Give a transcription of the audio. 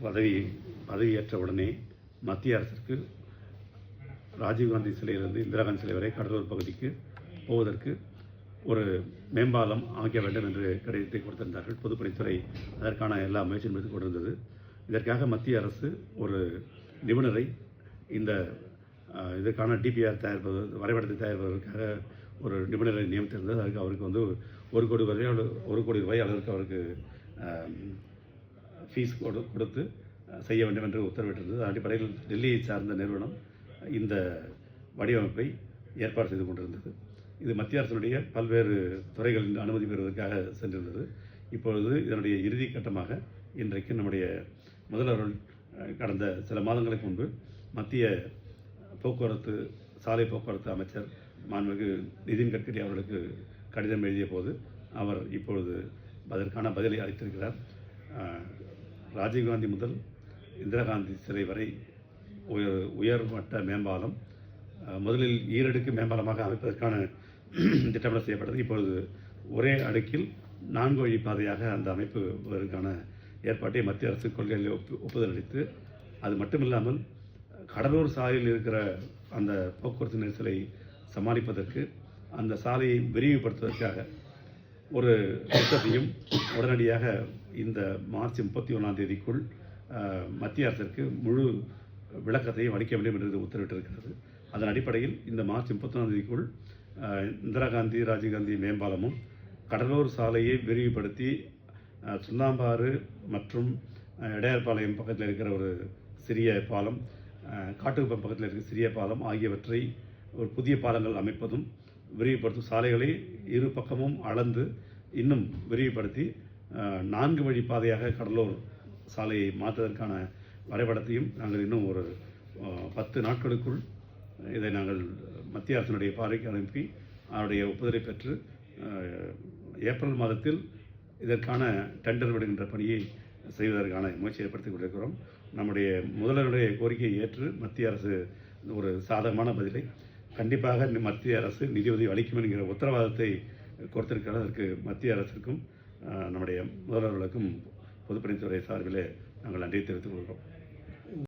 பதவியேற்ற உடனே மத்திய அரசிற்கு ராஜீவ்காந்தி சிலையிலிருந்து இந்திரா காந்தி சிலை வரை கடலூர் பகுதிக்கு போவதற்கு ஒரு மேம்பாலம் அமைக்க வேண்டும் என்று கடிதத்தை கொடுத்திருந்தார்கள். பொதுப்பணித்துறை அதற்கான எல்லா முயற்சியும் எடுத்துக் கொண்டிருந்தது. இதற்காக மத்திய அரசு ஒரு நிபுணரை இதற்கான டிபிஆர் தயாரிப்பது வரைபடத்தை தயாரிப்பதற்காக ஒரு நிபுணரை நியமித்திருந்தது. அதுக்கு அவருக்கு 1 கோடி ரூபாய் அளவிற்கு அவருக்கு ஃபீஸ் கொடுத்து செய்ய வேண்டும் என்று உத்தரவிட்டிருந்தது. அடிப்படையில் டெல்லியை சார்ந்த நிறுவனம் இந்த வடிவமைப்பை ஏற்பாடு செய்து கொண்டிருந்தது. இது மத்திய அரசினுடைய பல்வேறு துறைகளின் அனுமதி பெறுவதற்காக சென்றிருந்தது. இப்பொழுது இதனுடைய இறுதி கட்டமாக இன்றைக்கு நம்முடைய முதல்வர் கடந்த சில மாதங்களுக்கு முன்பு மத்திய சாலை போக்குவரத்து அமைச்சர் மாண்புமிகு நிதின் கட்கரி அவர்களுக்கு கடிதம் எழுதிய போது அவர் இப்பொழுது அதற்கான பதிலை அளித்திருக்கிறார். ராஜீவ்காந்தி முதல் இந்திரா காந்தி சிலை வரை உயர்மட்ட மேம்பாலம் முதலில் ஈரடுக்கு மேம்பாலமாக அமைப்பதற்கான திட்டமிடல் செய்யப்பட்டது. இப்பொழுது ஒரே அடுக்கில் 4 வழி பாதையாக அந்த அமைப்புவதற்கான ஏற்பாட்டை மத்திய அரசு கொள்கையில் ஒப்புதல் அளித்து, அது மட்டுமில்லாமல் கடலூர் சாலையில் இருக்கிற அந்த போக்குவரத்து நெரிசலை சமாளிப்பதற்கு அந்த சாலையை விரிவுபடுத்துவதற்காக ஒரு திட்டத்தையும் உடனடியாக இந்த மார்ச் 31ஆம் தேதிக்குள் மத்திய அரசிற்கு முழு விளக்கத்தையும் அளிக்க வேண்டும் என்று உத்தரவிட்டிருக்கிறது. அதன் அடிப்படையில் இந்த மார்ச் 31ஆம் தேதிக்குள் இந்திரா காந்தி ராஜீவ்காந்தி மேம்பாலமும் கடலூர் சாலையை விரிவுபடுத்தி சுண்ணாம்பாறு மற்றும் இடையார்பாளையம் பக்கத்தில் இருக்கிற ஒரு சிறிய பாலம், காட்டுக்குப்பம் பக்கத்தில் இருக்கிற சிறிய பாலம் ஆகியவற்றை ஒரு புதிய பாலங்கள் அமைப்பதும் விரிவுபடுத்தும் சாலைகளை இரு பக்கமும் அளந்து இன்னும் விரிவுபடுத்தி 4 வழி பாதையாக கடலூர் சாலையை மாற்றுவதற்கான வரைபடத்தையும் நாங்கள் இன்னும் ஒரு 10 நாட்களுக்குள் இதை நாங்கள் மத்திய அரசினுடைய பார்வைக்கு அனுப்பி அவருடைய ஒப்புதலை பெற்று ஏப்ரல் மாதத்தில் இதற்கான டெண்டர் விடுகின்ற பணியை செய்வதற்கான முயற்சி ஏற்படுத்திக் கொண்டிருக்கிறோம். நம்முடைய முதல்வருடைய கோரிக்கையை ஏற்று மத்திய அரசு ஒரு சாதகமான பதிலை கண்டிப்பாக மத்திய அரசு நிதியுதவி அளிக்கும் என்கிற உத்தரவாதத்தை கொடுத்திருக்கிறது. அதற்கு மத்திய அரசுக்கும் நம்முடைய முதல்வர்களுக்கும் பொதுப்பணித்துறை சார்பிலே நாங்கள் நன்றி தெரிவித்துக் கொள்கிறோம்.